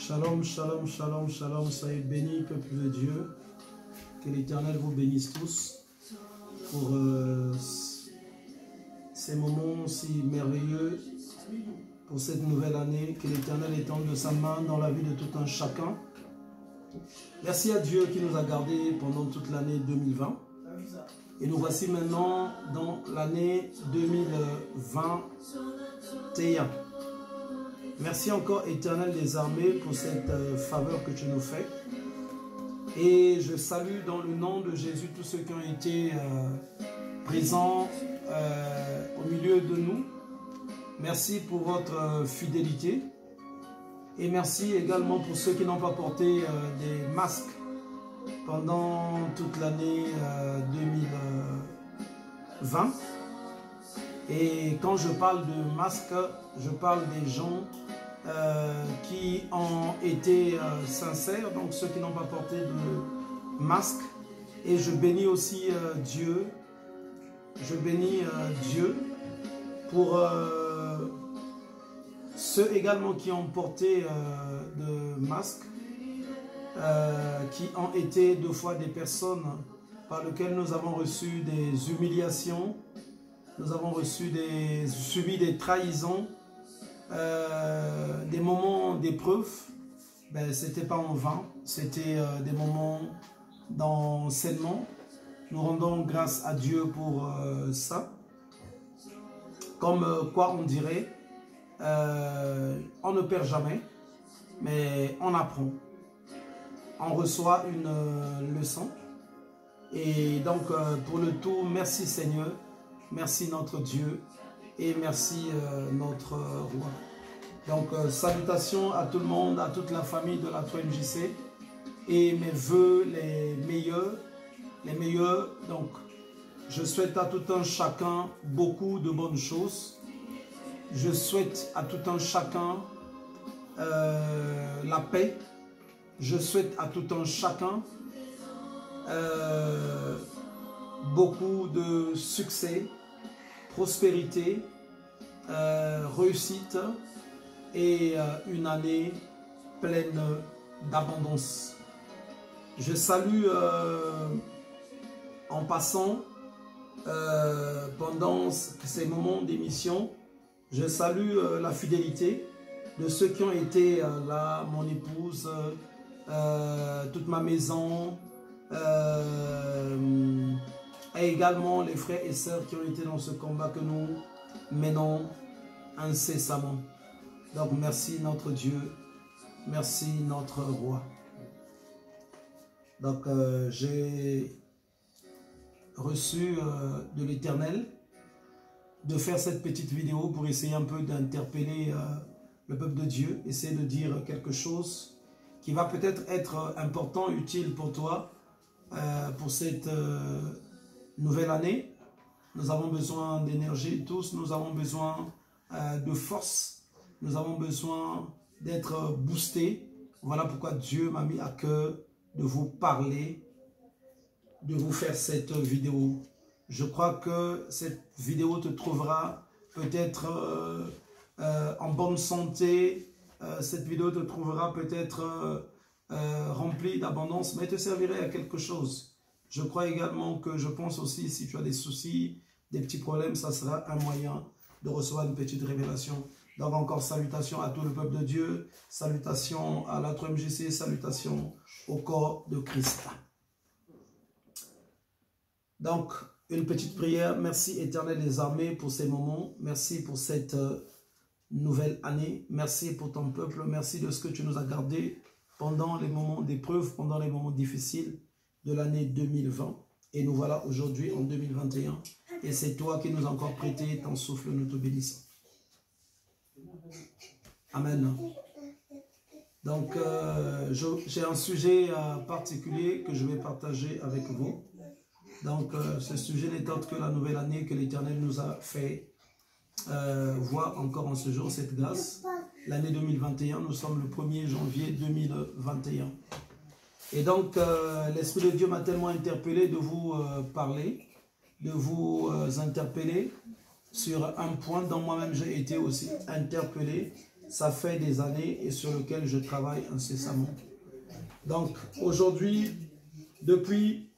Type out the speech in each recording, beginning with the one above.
Shalom, shalom, shalom, shalom, soyez bénis, peuple de Dieu. Que l'Éternel vous bénisse tous pour ces moments si merveilleux, pour cette nouvelle année. Que l'Éternel étende de sa main dans la vie de tout un chacun. Merci à Dieu qui nous a gardés pendant toute l'année 2020. Et nous voici maintenant dans l'année 2021. Merci encore, Éternel des armées, pour cette faveur que tu nous fais. Et je salue dans le nom de Jésus tous ceux qui ont été présents au milieu de nous. Merci pour votre fidélité. Et merci également pour ceux qui n'ont pas porté des masques pendant toute l'année 2020. Et quand je parle de masques, je parle des gens qui ont été sincères, donc ceux qui n'ont pas porté de masque. Et je bénis aussi Dieu. Je bénis Dieu pour ceux également qui ont porté de masque, qui ont été deux fois des personnes par lesquelles nous avons reçu des humiliations, nous avons subi des trahisons, des moments d'épreuve. Ben, ce n'était pas en vain, c'était des moments d'enseignement. Nous rendons grâce à Dieu pour ça. Comme quoi on dirait, on ne perd jamais, mais on apprend. On reçoit une leçon. Et donc, pour le tout, merci Seigneur, merci notre Dieu et merci notre roi. Donc, salutations à tout le monde, à toute la famille de la 3MJC et mes voeux les meilleurs. Donc, je souhaite à tout un chacun beaucoup de bonnes choses. Je souhaite à tout un chacun la paix. Je souhaite à tout un chacun beaucoup de succès, prospérité, réussite et une année pleine d'abondance. Je salue en passant pendant ces moments d'émission, je salue la fidélité de ceux qui ont été là, mon épouse, toute ma maison, et également les frères et sœurs qui ont été dans ce combat que nous menons incessamment. Donc merci notre Dieu, merci notre roi. Donc j'ai reçu de l'Éternel de faire cette petite vidéo pour essayer un peu d'interpeller le peuple de Dieu, essayer de dire quelque chose qui va peut-être être important, utile pour toi, pour cette nouvelle année. Nous avons besoin d'énergie tous, nous avons besoin de force, nous avons besoin d'être boostés. Voilà pourquoi Dieu m'a mis à cœur de vous parler, de vous faire cette vidéo. Je crois que cette vidéo te trouvera peut-être en bonne santé, cette vidéo te trouvera peut-être remplie d'abondance, mais te servirait à quelque chose. Je crois également que, je pense aussi, si tu as des soucis, des petits problèmes, ça sera un moyen de recevoir une petite révélation. Donc encore salutations à tout le peuple de Dieu, salutations à la 3MJC, salutations au corps de Christ. Donc, une petite prière. Merci Éternel des armées pour ces moments. Merci pour cette nouvelle année. Merci pour ton peuple. Merci de ce que tu nous as gardés pendant les moments d'épreuve, pendant les moments difficiles de l'année 2020. Et nous voilà aujourd'hui en 2021. Et c'est toi qui nous as encore prêté ton souffle, nous te bénissons. Amen. Donc, j'ai un sujet particulier que je vais partager avec vous. Donc, ce sujet n'est autre que la nouvelle année que l'Éternel nous a fait voir encore en ce jour, cette grâce. L'année 2021, nous sommes le 1er janvier 2021. Et donc, l'Esprit de Dieu m'a tellement interpellé de vous parler, de vous interpeller sur un point dont moi-même j'ai été aussi interpellé. ça fait des années et sur lequel je travaille incessamment. Donc aujourd'hui, depuis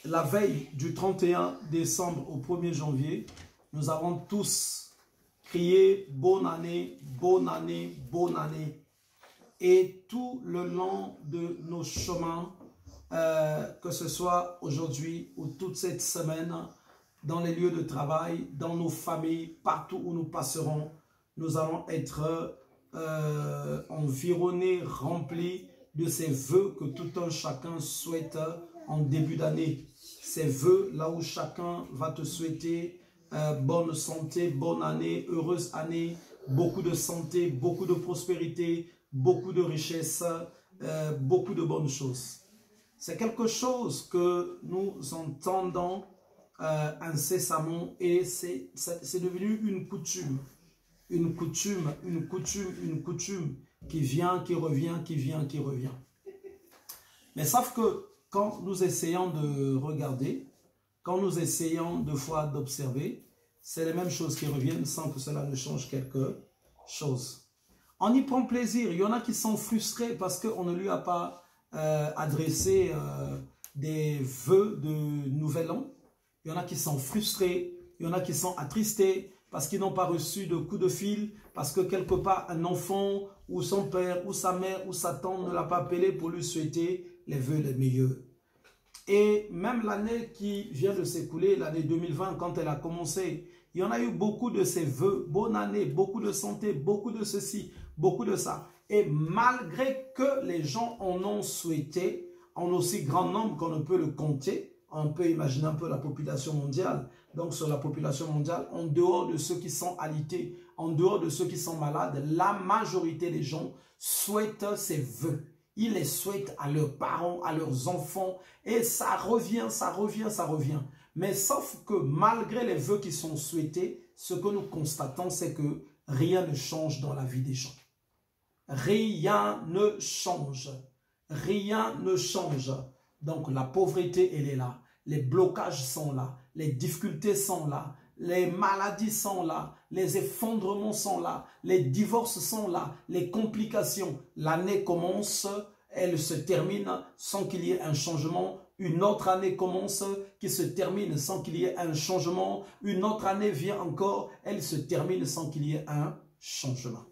la veille du 31 décembre au 1er janvier, nous avons tous crié « Bonne année, bonne année, bonne année ». Et tout le long de nos chemins, que ce soit aujourd'hui ou toute cette semaine, dans les lieux de travail, dans nos familles, partout où nous passerons, nous allons être environnés, remplis de ces vœux que tout un chacun souhaite en début d'année. Ces vœux là où chacun va te souhaiter bonne santé, bonne année, heureuse année, beaucoup de santé, beaucoup de prospérité, beaucoup de richesse, beaucoup de bonnes choses. C'est quelque chose que nous entendons incessamment et c'est devenu une coutume. Une coutume, une coutume, une coutume qui vient, qui revient, qui vient, qui revient. Mais sauf que quand nous essayons de regarder, quand nous essayons deux fois d'observer, c'est les mêmes choses qui reviennent sans que cela ne change quelque chose. On y prend plaisir. Il y en a qui sont frustrés parce qu'on ne lui a pas adressé des vœux de nouvel an. Il y en a qui sont frustrés. Il y en a qui sont attristés parce qu'ils n'ont pas reçu de coup de fil, parce que quelque part un enfant ou son père ou sa mère ou sa tante ne l'a pas appelé pour lui souhaiter les vœux les meilleurs. Et même l'année qui vient de s'écouler, l'année 2020, quand elle a commencé, il y en a eu beaucoup de ces vœux, bonne année, beaucoup de santé, beaucoup de ceci, beaucoup de ça. Et malgré que les gens en ont souhaité, en aussi grand nombre qu'on ne peut le compter, on peut imaginer un peu la population mondiale. Donc sur la population mondiale, en dehors de ceux qui sont alités, en dehors de ceux qui sont malades, la majorité des gens souhaitent ces vœux. Ils les souhaitent à leurs parents, à leurs enfants, et ça revient, ça revient, ça revient. Mais sauf que malgré les vœux qui sont souhaités, ce que nous constatons, c'est que rien ne change dans la vie des gens. Rien ne change. Rien ne change. Donc la pauvreté, elle est là. Les blocages sont là. Les difficultés sont là. Les maladies sont là. Les effondrements sont là. Les divorces sont là. Les complications. L'année commence, elle se termine sans qu'il y ait un changement. Une autre année commence qui se termine sans qu'il y ait un changement. Une autre année vient encore, elle se termine sans qu'il y ait un changement.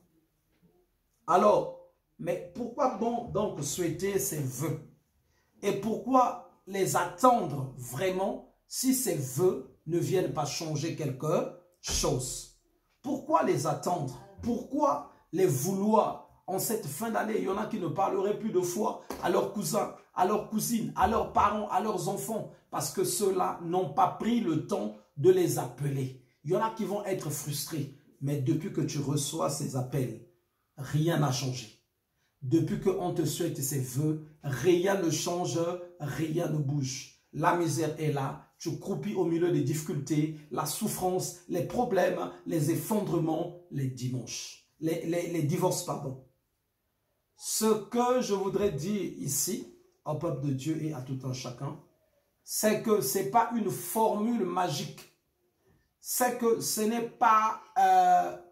Alors, mais pourquoi bon donc souhaiter ces vœux? Et pourquoi les attendre vraiment si ces vœux ne viennent pas changer quelque chose? Pourquoi les attendre? Pourquoi les vouloir en cette fin d'année? Il y en a qui ne parleraient plus de foi à leurs cousins, à leurs cousines, à leurs parents, à leurs enfants, parce que ceux-là n'ont pas pris le temps de les appeler. Il y en a qui vont être frustrés, mais depuis que tu reçois ces appels, rien n'a changé. Depuis qu'on te souhaite ces vœux, rien ne change, rien ne bouge. La misère est là, tu croupis au milieu des difficultés, la souffrance, les problèmes, les effondrements, les divorces, pardon. Ce que je voudrais dire ici, au peuple de Dieu et à tout un chacun, c'est que ce n'est pas une formule magique. C'est que ce n'est pas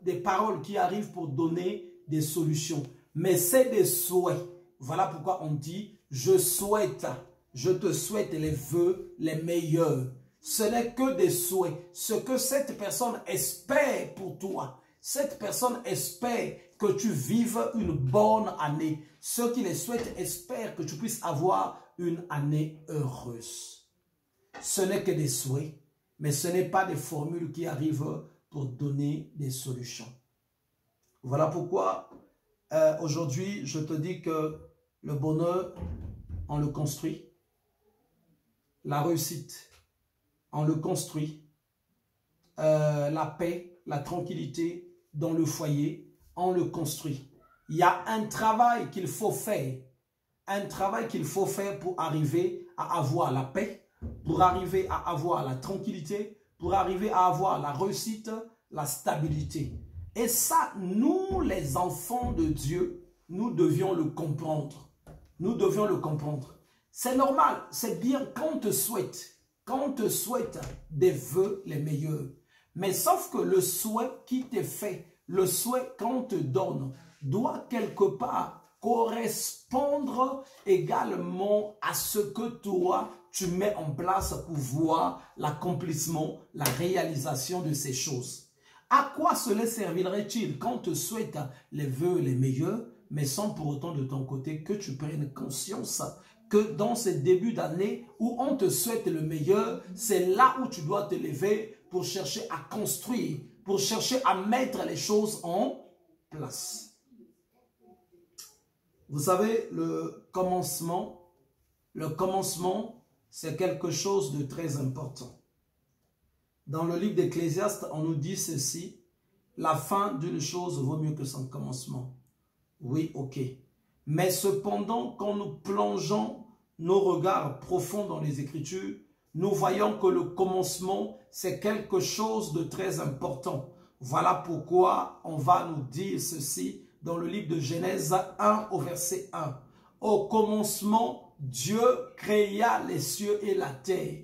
des paroles qui arrivent pour donner des solutions. Mais c'est des souhaits. Voilà pourquoi on dit, je souhaite, je te souhaite les vœux les meilleurs. Ce n'est que des souhaits. Ce que cette personne espère pour toi. Cette personne espère que tu vives une bonne année. Ceux qui les souhaitent espèrent que tu puisses avoir une année heureuse. Ce n'est que des souhaits, mais ce n'est pas des formules qui arrivent pour donner des solutions. Voilà pourquoi aujourd'hui, je te dis que le bonheur, on le construit. La réussite, on le construit. La paix, la tranquillité dans le foyer, on le construit. Il y a un travail qu'il faut faire. Un travail qu'il faut faire pour arriver à avoir la paix, pour arriver à avoir la tranquillité, pour arriver à avoir la réussite, la stabilité. Et ça, nous, les enfants de Dieu, nous devions le comprendre. Nous devions le comprendre. C'est normal, c'est bien qu'on te souhaite des vœux les meilleurs. Mais sauf que le souhait qui t'est fait le souhait qu'on te donne doit quelque part correspondre également à ce que toi, tu mets en place pour voir l'accomplissement, la réalisation de ces choses. À quoi cela servirait-il quand on te souhaite les vœux les meilleurs, mais sans pour autant de ton côté que tu prennes conscience que dans ces débuts d'année où on te souhaite le meilleur, c'est là où tu dois te lever pour chercher à construire, pour chercher à mettre les choses en place. Vous savez, le commencement, c'est quelque chose de très important. Dans le livre d'Ecclésiaste, on nous dit ceci, la fin d'une chose vaut mieux que son commencement. Oui, ok. Mais cependant, quand nous plongeons nos regards profonds dans les Écritures, nous voyons que le commencement, c'est quelque chose de très important. Voilà pourquoi on va nous dire ceci dans le livre de Genèse 1 au verset 1. Au commencement, Dieu créa les cieux et la terre.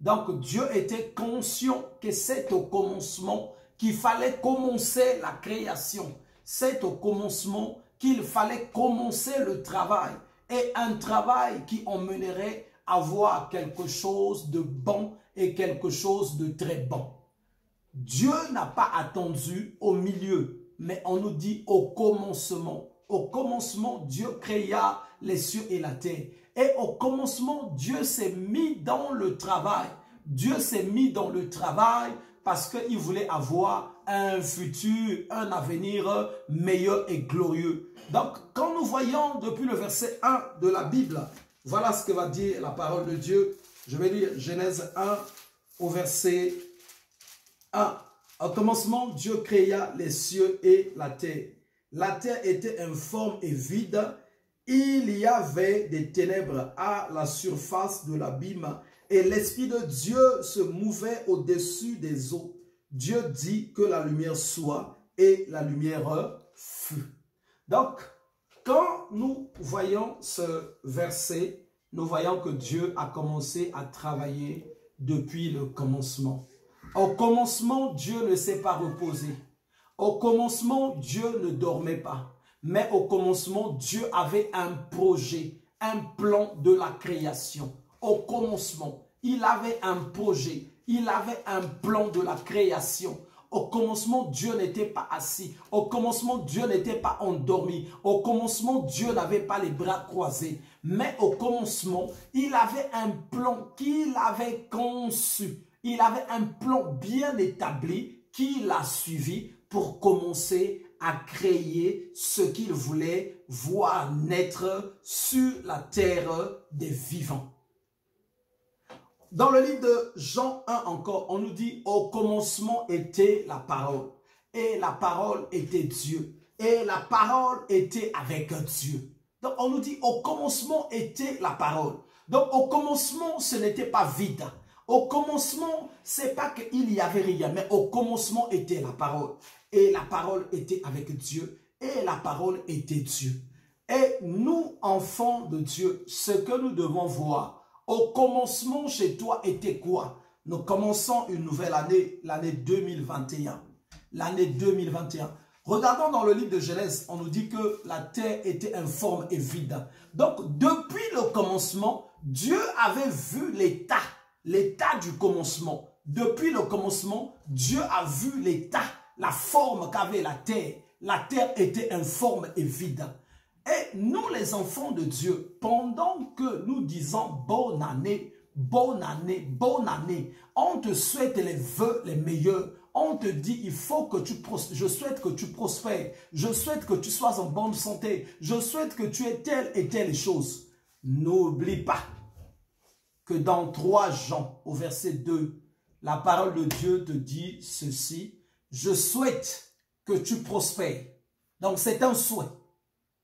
Donc Dieu était conscient que c'est au commencement qu'il fallait commencer la création. C'est au commencement qu'il fallait commencer le travail. Et un travail qui emmènerait à voir quelque chose de bon et quelque chose de très bon. Dieu n'a pas attendu au milieu, mais on nous dit au commencement. Au commencement, Dieu créa les cieux et la terre. Et au commencement, Dieu s'est mis dans le travail. Dieu s'est mis dans le travail parce qu'il voulait avoir un futur, un avenir meilleur et glorieux. Donc, quand nous voyons depuis le verset 1 de la Bible, voilà ce que va dire la parole de Dieu. Je vais lire Genèse 1 au verset 1. Au commencement, Dieu créa les cieux et la terre. La terre était informe et vide. Il y avait des ténèbres à la surface de l'abîme et l'Esprit de Dieu se mouvait au-dessus des eaux. Dieu dit que la lumière soit et la lumière fut. Donc, quand nous voyons ce verset, nous voyons que Dieu a commencé à travailler depuis le commencement. Au commencement, Dieu ne s'est pas reposé. Au commencement, Dieu ne dormait pas. Mais au commencement, Dieu avait un projet, un plan de la création. Au commencement, il avait un projet, il avait un plan de la création. Au commencement, Dieu n'était pas assis. Au commencement, Dieu n'était pas endormi. Au commencement, Dieu n'avait pas les bras croisés. Mais au commencement, il avait un plan qu'il avait conçu. Il avait un plan bien établi qu'il a suivi pour commencer à créer ce qu'il voulait voir naître sur la terre des vivants. Dans le livre de Jean 1 encore, on nous dit « Au commencement était la parole, et la parole était Dieu, et la parole était avec Dieu. » Donc on nous dit « Au commencement était la parole. » Donc au commencement, ce n'était pas vide. Au commencement, c'est pas qu'il y avait rien, mais au commencement était la parole. Et la parole était avec Dieu, et la parole était Dieu. Et nous, enfants de Dieu, ce que nous devons voir, au commencement chez toi était quoi? Nous commençons une nouvelle année, l'année 2021. L'année 2021. Regardons dans le livre de Genèse, on nous dit que la terre était informe et vide. Donc, depuis le commencement, Dieu avait vu l'état du commencement. Depuis le commencement, Dieu a vu l'état, la forme qu'avait la terre. La terre était informe et vide. Et nous, les enfants de Dieu, pendant que nous disons bonne année, bonne année, bonne année, on te souhaite les vœux les meilleurs. On te dit, il faut que tu prospères. Je souhaite que tu prospères. Je souhaite que tu sois en bonne santé. Je souhaite que tu aies telle et telle chose. N'oublie pas que dans 3 Jean, au verset 2, la parole de Dieu te dit ceci. Je souhaite que tu prospères. Donc, c'est un souhait.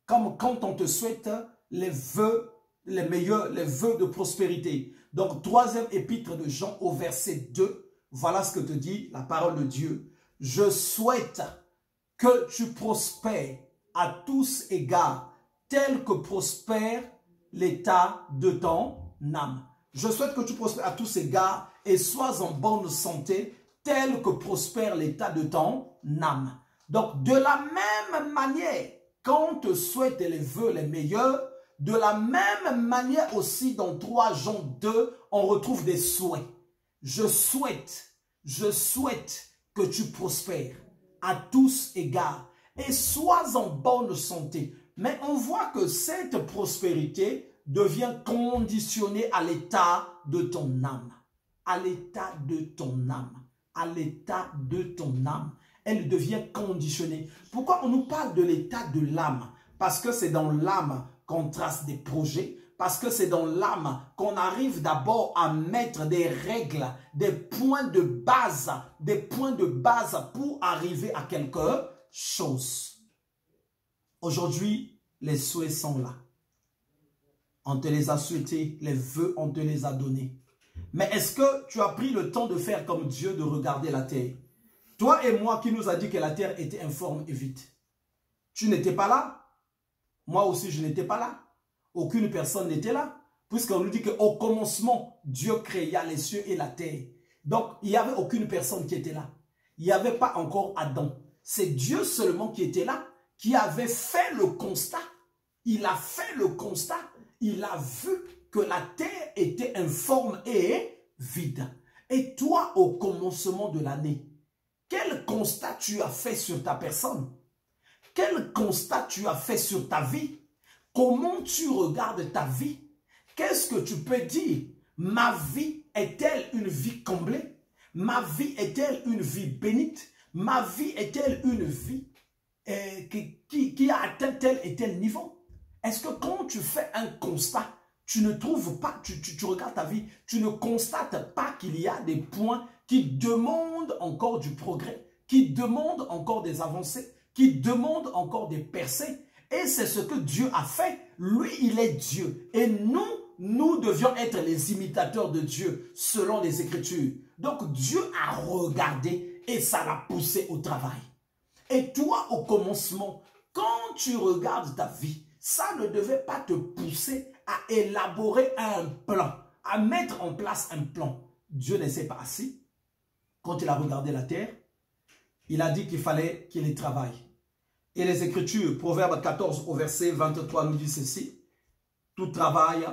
Comme quand on te souhaite les vœux, les meilleurs, les vœux de prospérité. Donc, 3e épître de Jean au verset 2, voilà ce que te dit la parole de Dieu. Je souhaite que tu prospères à tous égards, tel que prospère l'état de ton âme. Je souhaite que tu prospères à tous égards et sois en bonne santé, tel que prospère l'état de ton âme. Donc, de la même manière, quand on te souhaite les vœux les meilleurs, de la même manière aussi, dans 3 Jean 2, on retrouve des souhaits. Je souhaite que tu prospères à tous égards et sois en bonne santé. Mais on voit que cette prospérité devient conditionnée à l'état de ton âme. À l'état de ton âme. À l'état de ton âme. Elle devient conditionnée. Pourquoi on nous parle de l'état de l'âme? Parce que c'est dans l'âme qu'on trace des projets. Parce que c'est dans l'âme qu'on arrive d'abord à mettre des règles, des points de base pour arriver à quelque chose. Aujourd'hui, les souhaits sont là. On te les a souhaités, les vœux, on te les a donnés. Mais est-ce que tu as pris le temps de faire comme Dieu, de regarder la terre? Toi et moi qui nous a dit que la terre était informe et vide. Tu n'étais pas là. Moi aussi, je n'étais pas là. Aucune personne n'était là. Puisqu'on nous dit qu'au commencement, Dieu créa les cieux et la terre. Donc, il n'y avait aucune personne qui était là. Il n'y avait pas encore Adam. C'est Dieu seulement qui était là, qui avait fait le constat. Il a fait le constat. Il a vu que la terre était informe et vide. Et toi, au commencement de l'année, quel constat tu as fait sur ta personne? Quel constat tu as fait sur ta vie? Comment tu regardes ta vie? Qu'est-ce que tu peux dire? Ma vie est-elle une vie comblée? Ma vie est-elle une vie bénite? Ma vie est-elle une vie qui a atteint tel et tel niveau? Est-ce que quand tu fais un constat, tu ne trouves pas, tu regardes ta vie, tu ne constates pas qu'il y a des points qui demandent encore du progrès, qui demandent encore des avancées, qui demandent encore des percées? Et c'est ce que Dieu a fait. Lui, il est Dieu. Et nous devions être les imitateurs de Dieu selon les Écritures. Donc Dieu a regardé et ça l'a poussé au travail. Et toi, au commencement, quand tu regardes ta vie, ça ne devait pas te pousser à élaborer un plan, à mettre en place un plan. Dieu ne s'est pas assis. Quand il a regardé la terre, il a dit qu'il fallait qu'il y travaille. Et les Écritures, Proverbe 14 au verset 23 nous dit ceci: tout travail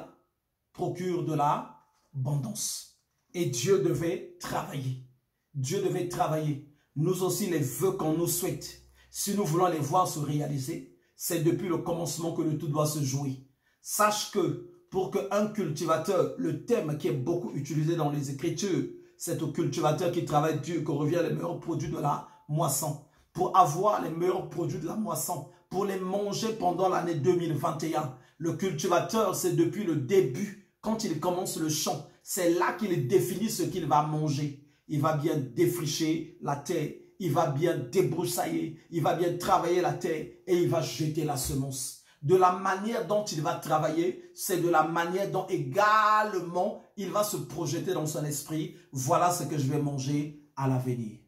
procure de l'abondance. Et Dieu devait travailler. Dieu devait travailler. Nous aussi, les vœux qu'on nous souhaite, si nous voulons les voir se réaliser, c'est depuis le commencement que le tout doit se jouer. Sache que pour qu'un cultivateur, le thème qui est beaucoup utilisé dans les Écritures, c'est au cultivateur qui travaille dur que revient les meilleurs produits de la moisson. Pour avoir les meilleurs produits de la moisson, pour les manger pendant l'année 2021. Le cultivateur, c'est depuis le début, quand il commence le champ, c'est là qu'il définit ce qu'il va manger. Il va bien défricher la terre, il va bien débroussailler, il va bien travailler la terre et il va jeter la semence. De la manière dont il va travailler, c'est de la manière dont également il va se projeter dans son esprit. Voilà ce que je vais manger à l'avenir.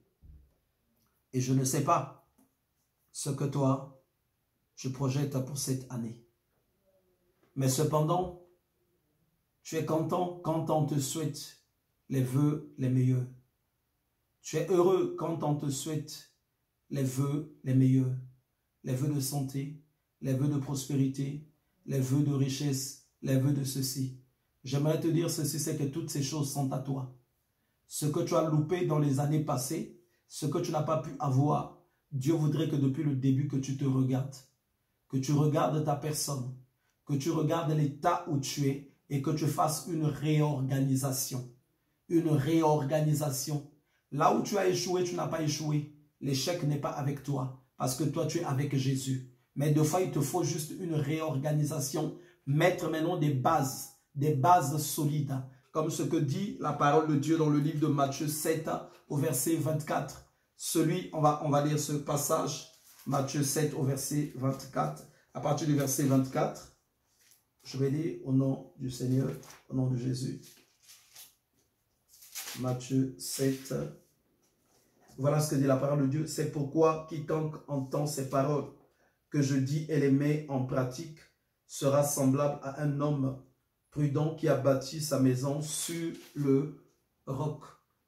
Et je ne sais pas ce que toi, tu projettes pour cette année. Mais cependant, tu es content quand on te souhaite les vœux les meilleurs. Tu es heureux quand on te souhaite les vœux les meilleurs. Les vœux de santé, les vœux de prospérité, les vœux de richesse, les vœux de ceci. J'aimerais te dire ceci, c'est que toutes ces choses sont à toi. Ce que tu as loupé dans les années passées, ce que tu n'as pas pu avoir, Dieu voudrait que depuis le début que tu te regardes, que tu regardes ta personne, que tu regardes l'état où tu es et que tu fasses une réorganisation. Une réorganisation. Là où tu as échoué, tu n'as pas échoué. L'échec n'est pas avec toi parce que toi tu es avec Jésus. Mais de fois, il te faut juste une réorganisation. Mettre maintenant des bases solides. Comme ce que dit la parole de Dieu dans le livre de Matthieu 7 au verset 24. On va lire ce passage, Matthieu 7 au verset 24. À partir du verset 24, je vais lire au nom du Seigneur, au nom de Jésus. Matthieu 7. Voilà ce que dit la parole de Dieu. C'est pourquoi quiconque entend ces paroles que je dis et les met en pratique sera semblable à un homme prudent qui a bâti sa maison sur le roc.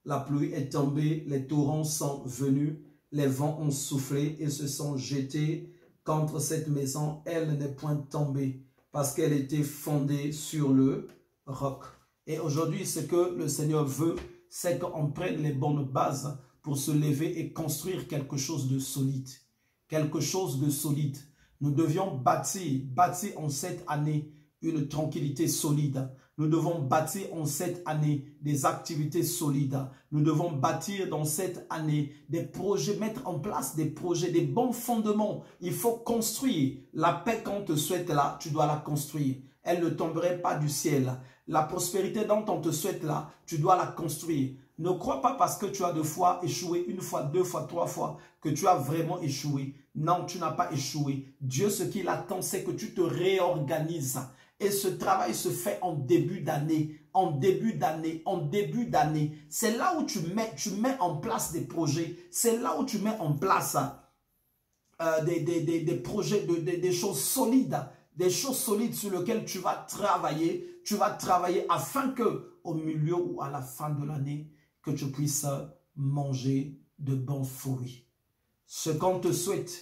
La pluie est tombée, les torrents sont venus, les vents ont soufflé et se sont jetés contre cette maison. Elle n'est point tombée parce qu'elle était fondée sur le roc. Et aujourd'hui, ce que le Seigneur veut, c'est qu'on prenne les bonnes bases pour se lever et construire quelque chose de solide. Quelque chose de solide. Nous devions bâtir en cette année une tranquillité solide. Nous devons bâtir en cette année des activités solides. Nous devons bâtir dans cette année des projets, mettre en place des projets, des bons fondements. Il faut construire. La paix qu'on te souhaite là, tu dois la construire. Elle ne tomberait pas du ciel. La prospérité dont on te souhaite là, tu dois la construire. Ne crois pas parce que tu as 2 fois échoué, 1 fois, 2 fois, 3 fois, que tu as vraiment échoué. Non, tu n'as pas échoué. Dieu, ce qu'il attend, c'est que tu te réorganises. Et ce travail se fait en début d'année, en début d'année, en début d'année. C'est là où tu mets en place des projets. C'est là où tu mets en place des projets, des choses solides. Des choses solides sur lesquelles tu vas travailler. Tu vas travailler afin que, au milieu ou à la fin de l'année, que tu puisses manger de bons fruits. Ce qu'on te souhaite,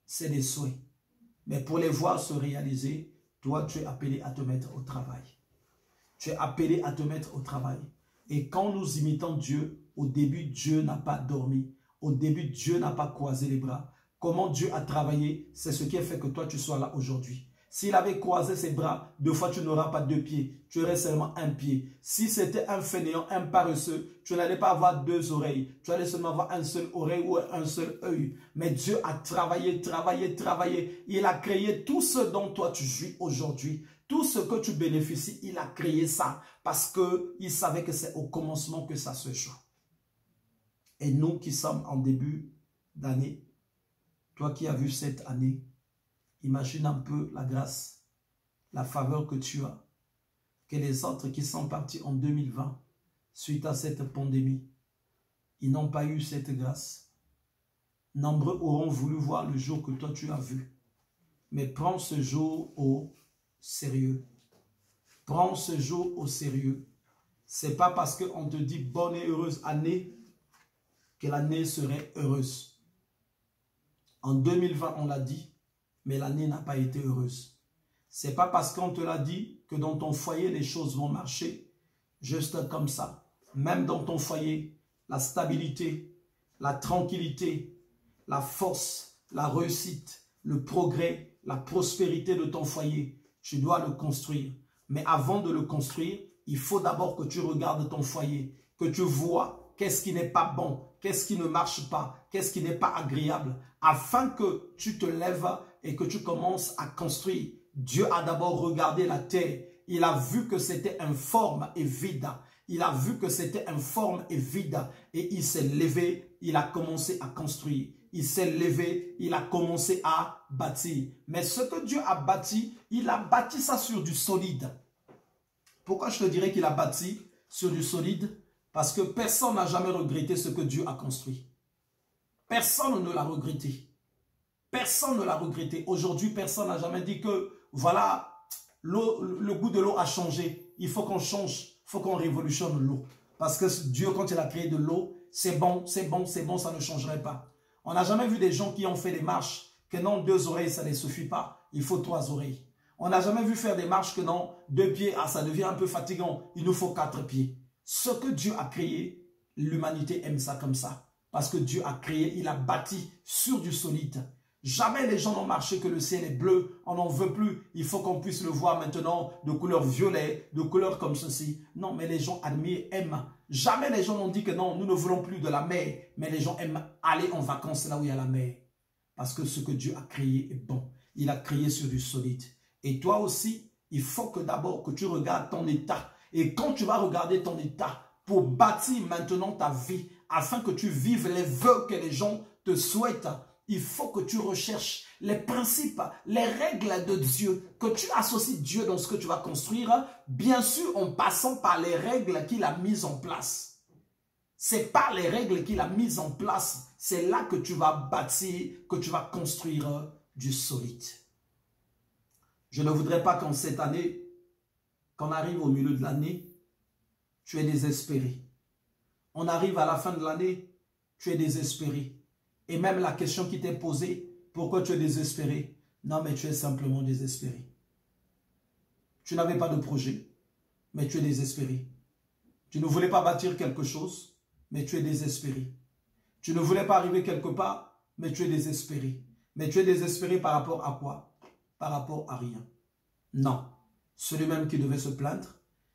c'est des souhaits. Mais pour les voir se réaliser, toi, tu es appelé à te mettre au travail. Tu es appelé à te mettre au travail. Et quand nous imitons Dieu, au début, Dieu n'a pas dormi. Au début, Dieu n'a pas croisé les bras. Comment Dieu a travaillé, c'est ce qui a fait que toi, tu sois là aujourd'hui. S'il avait croisé ses bras, 2 fois, tu n'auras pas 2 pieds. Tu aurais seulement 1 pied. Si c'était un fainéant, un paresseux, tu n'allais pas avoir 2 oreilles. Tu allais seulement avoir un seul oreille ou un seul œil. Mais Dieu a travaillé, travaillé, travaillé. Il a créé tout ce dont toi tu jouis aujourd'hui. Tout ce que tu bénéficies, il a créé ça. Parce qu'il savait que c'est au commencement que ça se joue. Et nous qui sommes en début d'année, toi qui as vu cette année, imagine un peu la grâce, la faveur que tu as, que les autres qui sont partis en 2020, suite à cette pandémie, ils n'ont pas eu cette grâce. Nombreux auront voulu voir le jour que toi tu as vu. Mais prends ce jour au sérieux. Prends ce jour au sérieux. Ce n'est pas parce qu'on te dit bonne et heureuse année que l'année serait heureuse. En 2020, on l'a dit, mais l'année n'a pas été heureuse. Ce n'est pas parce qu'on te l'a dit que dans ton foyer, les choses vont marcher juste comme ça. Même dans ton foyer, la stabilité, la tranquillité, la force, la réussite, le progrès, la prospérité de ton foyer, tu dois le construire. Mais avant de le construire, il faut d'abord que tu regardes ton foyer, que tu vois qu'est-ce qui n'est pas bon, qu'est-ce qui ne marche pas, qu'est-ce qui n'est pas agréable, afin que tu te lèves et que tu commences à construire. Dieu a d'abord regardé la terre. Il a vu que c'était informe et vide. Il a vu que c'était informe et vide. Et il s'est levé, il a commencé à construire. Il s'est levé, il a commencé à bâtir. Mais ce que Dieu a bâti, il a bâti ça sur du solide. Pourquoi je te dirais qu'il a bâti sur du solide? Parce que personne n'a jamais regretté ce que Dieu a construit. Personne ne l'a regretté. Personne ne l'a regretté. Aujourd'hui, personne n'a jamais dit que, voilà, le goût de l'eau a changé. Il faut qu'on change, il faut qu'on révolutionne l'eau. Parce que Dieu, quand il a créé de l'eau, c'est bon, c'est bon, c'est bon, ça ne changerait pas. On n'a jamais vu des gens qui ont fait des marches, que non, 2 oreilles, ça ne suffit pas. Il faut 3 oreilles. On n'a jamais vu faire des marches que non, 2 pieds, ah, ça devient un peu fatigant. Il nous faut 4 pieds. Ce que Dieu a créé, l'humanité aime ça comme ça. Parce que Dieu a créé, il a bâti sur du solide. Jamais les gens n'ont marché que le ciel est bleu, on n'en veut plus. Il faut qu'on puisse le voir maintenant de couleur violet, de couleur comme ceci. Non, mais les gens admirent, aiment. Jamais les gens n'ont dit que non, nous ne voulons plus de la mer. Mais les gens aiment aller en vacances là où il y a la mer. Parce que ce que Dieu a créé est bon. Il a créé sur du solide. Et toi aussi, il faut que d'abord que tu regardes ton état. Et quand tu vas regarder ton état, pour bâtir maintenant ta vie, afin que tu vives les vœux que les gens te souhaitent, il faut que tu recherches les principes, les règles de Dieu, que tu associes Dieu dans ce que tu vas construire, bien sûr en passant par les règles qu'il a mises en place. C'est par les règles qu'il a mises en place, c'est là que tu vas bâtir, que tu vas construire du solide. Je ne voudrais pas qu'en cette année, qu'on arrive au milieu de l'année, tu es désespéré. On arrive à la fin de l'année, tu es désespéré. Et même la question qui t'est posée, pourquoi tu es désespéré? Non, mais tu es simplement désespéré. Tu n'avais pas de projet, mais tu es désespéré. Tu ne voulais pas bâtir quelque chose, mais tu es désespéré. Tu ne voulais pas arriver quelque part, mais tu es désespéré. Mais tu es désespéré par rapport à quoi? Par rapport à rien. Non. Celui-même qui devait se plaindre,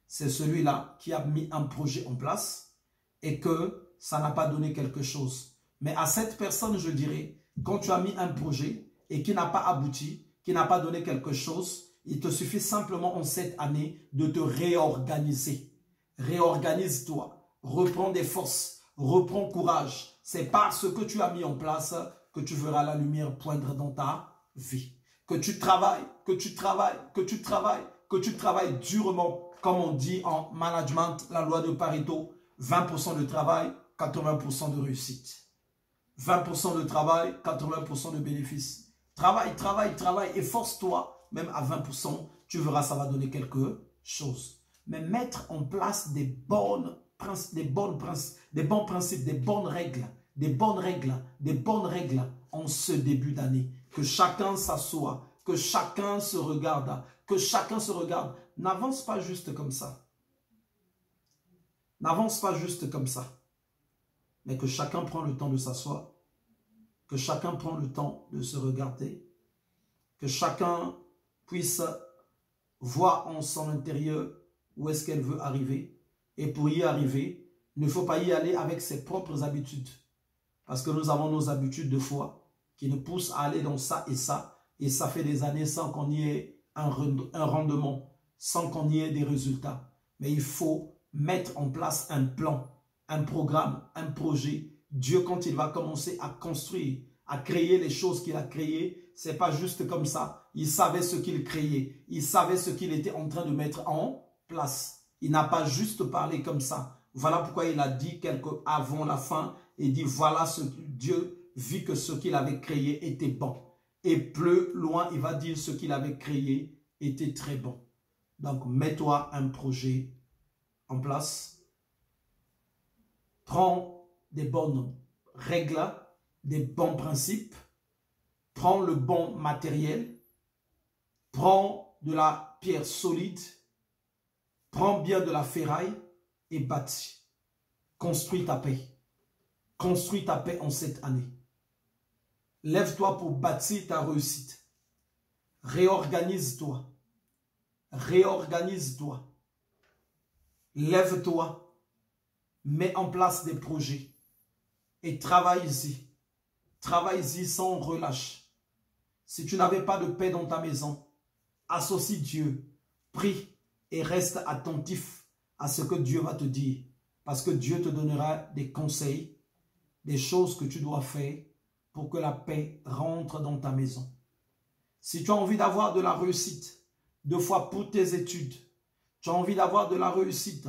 c'est celui-là qui a mis un projet en place et que ça n'a pas donné quelque chose. Mais à cette personne, je dirais, quand tu as mis un projet et qui n'a pas abouti, qui n'a pas donné quelque chose, il te suffit simplement en cette année de te réorganiser. Réorganise-toi, reprends des forces, reprends courage. C'est parce que tu as mis en place que tu verras la lumière poindre dans ta vie. Que tu travailles, que tu travailles, que tu travailles, que tu travailles durement. Comme on dit en management, la loi de Pareto, 20% de travail, 80% de réussite. 20% de travail, 80% de bénéfice. Travaille, travaille, travaille, efforce-toi, même à 20%, tu verras, ça va donner quelque chose. Mais mettre en place des bons principes, des bonnes règles en ce début d'année. Que chacun s'assoie, que chacun se regarde, N'avance pas juste comme ça. N'avance pas juste comme ça. Mais que chacun prend le temps de s'asseoir, que chacun prend le temps de se regarder, que chacun puisse voir en son intérieur où est-ce qu'elle veut arriver. Et pour y arriver, il ne faut pas y aller avec ses propres habitudes. Parce que nous avons nos habitudes de foi qui nous poussent à aller dans ça, et ça fait des années sans qu'on y ait un rendement, sans qu'on y ait des résultats. Mais il faut mettre en place un plan, un programme, un projet. Dieu, quand il va commencer à construire, à créer les choses qu'il a créées, c'est pas juste comme ça. Il savait ce qu'il créait. Il savait ce qu'il était en train de mettre en place. Il n'a pas juste parlé comme ça. Voilà pourquoi il a dit avant la fin, il dit voilà ce que Dieu vit que ce qu'il avait créé était bon. Et plus loin, il va dire ce qu'il avait créé était très bon. Donc, mets-toi un projet en place. Prends des bonnes règles, des bons principes. Prends le bon matériel. Prends de la pierre solide. Prends bien de la ferraille et bâtis. Construis ta paix. Construis ta paix en cette année. Lève-toi pour bâtir ta réussite. Réorganise-toi. Réorganise-toi. Lève-toi. Mets en place des projets. Et travaille-y. Travaille-y sans relâche. Si tu n'avais pas de paix dans ta maison, associe Dieu. Prie et reste attentif à ce que Dieu va te dire. Parce que Dieu te donnera des conseils, des choses que tu dois faire pour que la paix rentre dans ta maison. Si tu as envie d'avoir de la réussite, deux fois pour tes études, tu as envie d'avoir de la réussite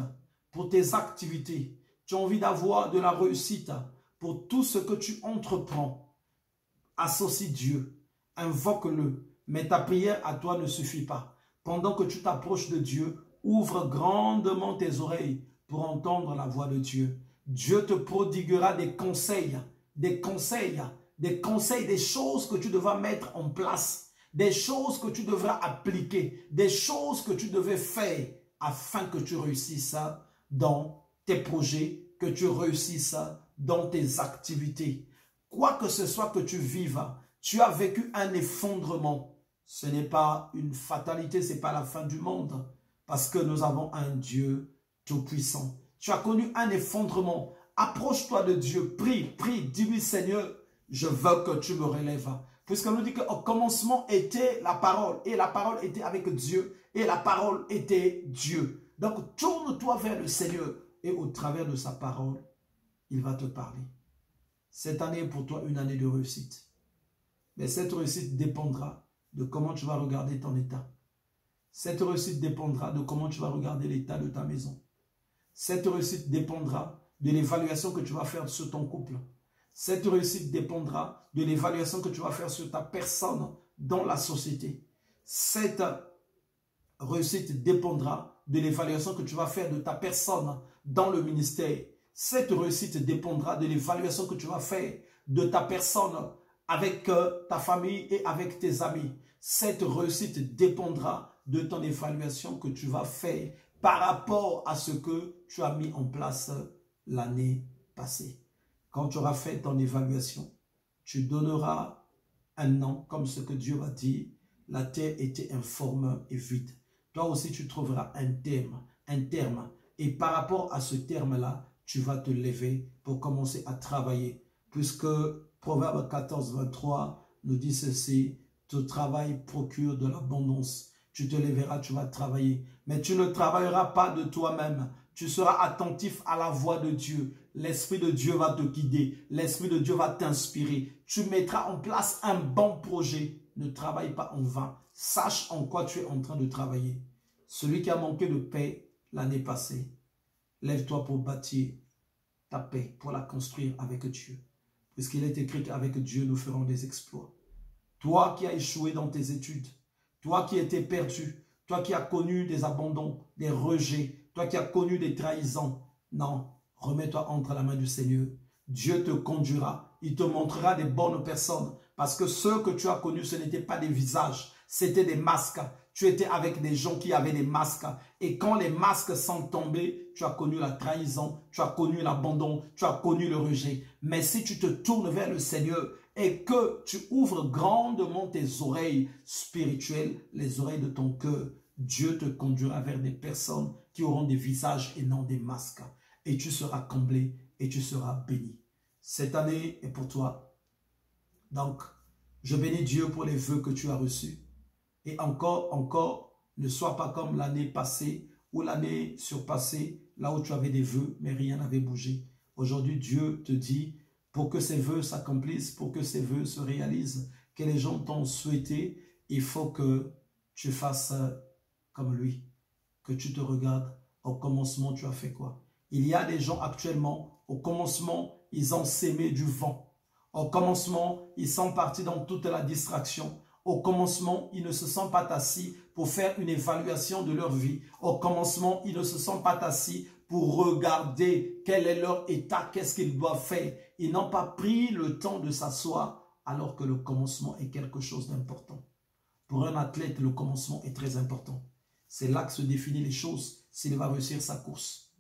pour tes activités, tu as envie d'avoir de la réussite pour tout ce que tu entreprends, associe Dieu, invoque-le, mais ta prière à toi ne suffit pas. Pendant que tu t'approches de Dieu, ouvre grandement tes oreilles pour entendre la voix de Dieu. Dieu te prodiguera des conseils, des choses que tu devras mettre en place, des choses que tu devras appliquer, des choses que tu devais faire afin que tu réussisses dans tes projets, que tu réussisses dans tes activités. Quoi que ce soit que tu vives, tu as vécu un effondrement. Ce n'est pas une fatalité, ce n'est pas la fin du monde. Parce que nous avons un Dieu tout-puissant. Tu as connu un effondrement. Approche-toi de Dieu. Prie, prie. Dis-lui, Seigneur, je veux que tu me relèves. Puisqu'on nous dit qu'au commencement était la parole. Et la parole était avec Dieu. Et la parole était Dieu. Donc, tourne-toi vers le Seigneur. Et au travers de sa parole, il va te parler. Cette année est pour toi une année de réussite. Mais cette réussite dépendra de comment tu vas regarder ton état. Cette réussite dépendra de comment tu vas regarder l'état de ta maison. Cette réussite dépendra de l'évaluation que tu vas faire sur ton couple. Cette réussite dépendra de l'évaluation que tu vas faire sur ta personne dans la société. Cette réussite dépendra de l'évaluation que tu vas faire de ta personne dans le ministère. Cette réussite dépendra de l'évaluation que tu vas faire de ta personne, avec ta famille et avec tes amis. Cette réussite dépendra de ton évaluation que tu vas faire par rapport à ce que tu as mis en place l'année passée. Quand tu auras fait ton évaluation, tu donneras un nom comme ce que Dieu va dire. La terre était informe et vide. Toi aussi, tu trouveras un terme. Et par rapport à ce terme-là, tu vas te lever pour commencer à travailler. Puisque Proverbe 14, 23 nous dit ceci, ton travail procure de l'abondance. Tu te lèveras, tu vas travailler. Mais tu ne travailleras pas de toi-même. Tu seras attentif à la voix de Dieu. L'Esprit de Dieu va te guider. L'Esprit de Dieu va t'inspirer. Tu mettras en place un bon projet. Ne travaille pas en vain. Sache en quoi tu es en train de travailler. Celui qui a manqué de paix l'année passée, lève-toi pour bâtir ta paix, pour la construire avec Dieu. Puisqu'il est écrit qu'avec Dieu, nous ferons des exploits. Toi qui as échoué dans tes études, toi qui étais perdu, toi qui as connu des abandons, des rejets, toi qui as connu des trahisons, non, remets-toi entre la main du Seigneur. Dieu te conduira, il te montrera des bonnes personnes, parce que ceux que tu as connus, ce n'étaient pas des visages, c'était des masques. Tu étais avec des gens qui avaient des masques. Et quand les masques sont tombés, tu as connu la trahison, tu as connu l'abandon, tu as connu le rejet. Mais si tu te tournes vers le Seigneur et que tu ouvres grandement tes oreilles spirituelles, les oreilles de ton cœur, Dieu te conduira vers des personnes qui auront des visages et non des masques. Et tu seras comblé et tu seras béni. Cette année est pour toi. Donc, je bénis Dieu pour les vœux que tu as reçus. Et encore, ne sois pas comme l'année passée ou l'année surpassée, là où tu avais des vœux, mais rien n'avait bougé. Aujourd'hui, Dieu te dit, pour que ces vœux s'accomplissent, pour que ces vœux se réalisent, que les gens t'ont souhaité, il faut que tu fasses comme lui, que tu te regardes. Au commencement, tu as fait quoi? Il y a des gens actuellement, au commencement, ils ont sémé du vent. Au commencement, ils sont partis dans toute la distraction. Au commencement, ils ne se sont pas assis pour faire une évaluation de leur vie. Au commencement, ils ne se sont pas assis pour regarder quel est leur état, qu'est-ce qu'ils doivent faire. Ils n'ont pas pris le temps de s'asseoir alors que le commencement est quelque chose d'important. Pour un athlète, le commencement est très important. C'est là que se définissent les choses s'il va réussir sa course.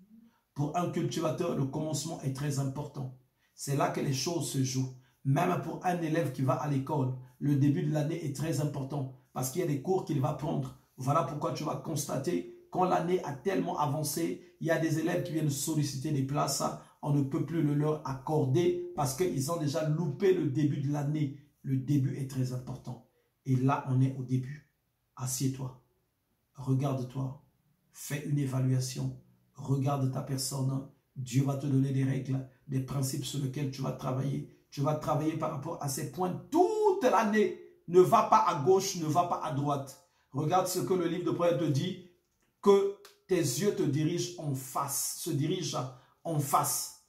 Pour un cultivateur, le commencement est très important. C'est là que les choses se jouent. Même pour un élève qui va à l'école, le début de l'année est très important parce qu'il y a des cours qu'il va prendre. Voilà pourquoi tu vas constater, quand l'année a tellement avancé, il y a des élèves qui viennent solliciter des places. On ne peut plus le leur accorder parce qu'ils ont déjà loupé le début de l'année. Le début est très important. Et là, on est au début. Assieds-toi, regarde-toi, fais une évaluation, regarde ta personne. Dieu va te donner des règles, des principes sur lesquels tu vas travailler. Tu vas travailler par rapport à ces points toute l'année. Ne va pas à gauche, ne va pas à droite. Regarde ce que le livre de Proverbes te dit, que tes yeux te dirigent en face, se dirigent en face.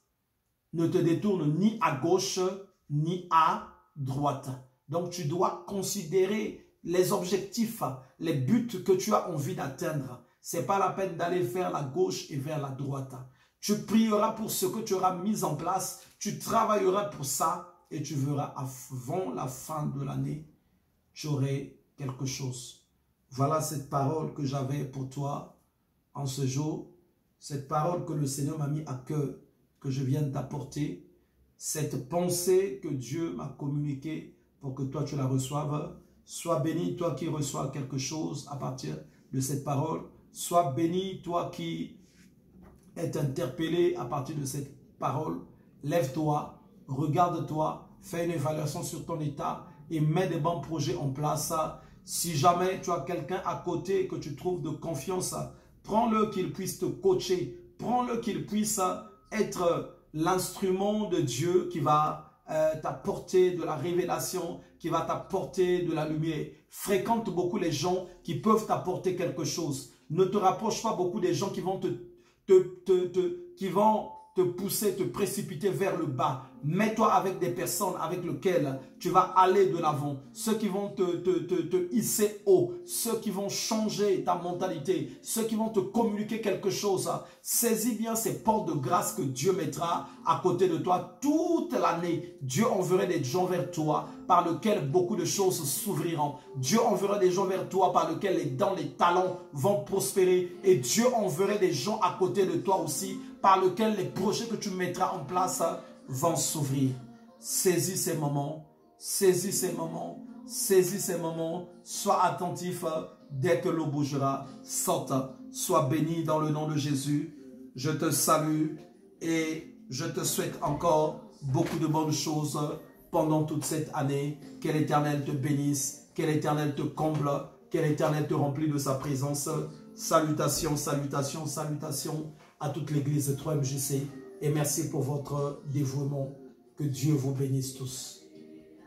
Ne te détourne ni à gauche, ni à droite. Donc tu dois considérer les objectifs, les buts que tu as envie d'atteindre. Ce n'est pas la peine d'aller vers la gauche et vers la droite. Tu prieras pour ce que tu auras mis en place, tu travailleras pour ça et tu verras avant la fin de l'année, tu aurais quelque chose. Voilà cette parole que j'avais pour toi en ce jour, cette parole que le Seigneur m'a mis à cœur, que je viens de t'apporter, cette pensée que Dieu m'a communiquée pour que toi tu la reçoives. Sois béni toi qui reçois quelque chose à partir de cette parole, sois béni toi qui est interpellé à partir de cette parole. Lève-toi, regarde-toi, fais une évaluation sur ton état et mets des bons projets en place. Si jamais tu as quelqu'un à côté que tu trouves de confiance, prends-le qu'il puisse te coacher, prends-le qu'il puisse être l'instrument de Dieu qui va t'apporter de la révélation, qui va t'apporter de la lumière. Fréquente beaucoup les gens qui peuvent t'apporter quelque chose. Ne te rapproche pas beaucoup des gens qui vont te pousser, te précipiter vers le bas. Mets-toi avec des personnes avec lesquelles tu vas aller de l'avant. Ceux qui vont te hisser haut. Ceux qui vont changer ta mentalité. Ceux qui vont te communiquer quelque chose. Saisis bien ces portes de grâce que Dieu mettra à côté de toi toute l'année. Dieu enverra des gens vers toi par lesquels beaucoup de choses s'ouvriront. Dieu enverra des gens vers toi par lesquels les dents, les talents vont prospérer. Et Dieu enverra des gens à côté de toi aussi par lesquels les projets que tu mettras en place vont s'ouvrir. Saisis ces moments, saisis ces moments, saisis ces moments. Sois attentif dès que l'eau bougera. Sorte, sois béni dans le nom de Jésus. Je te salue et je te souhaite encore beaucoup de bonnes choses pendant toute cette année. Que l'Éternel te bénisse, que l'Éternel te comble, que l'Éternel te remplisse de sa présence. Salutations, salutations, salutations à toute l'église de 3MJC et merci pour votre dévouement. Que Dieu vous bénisse tous.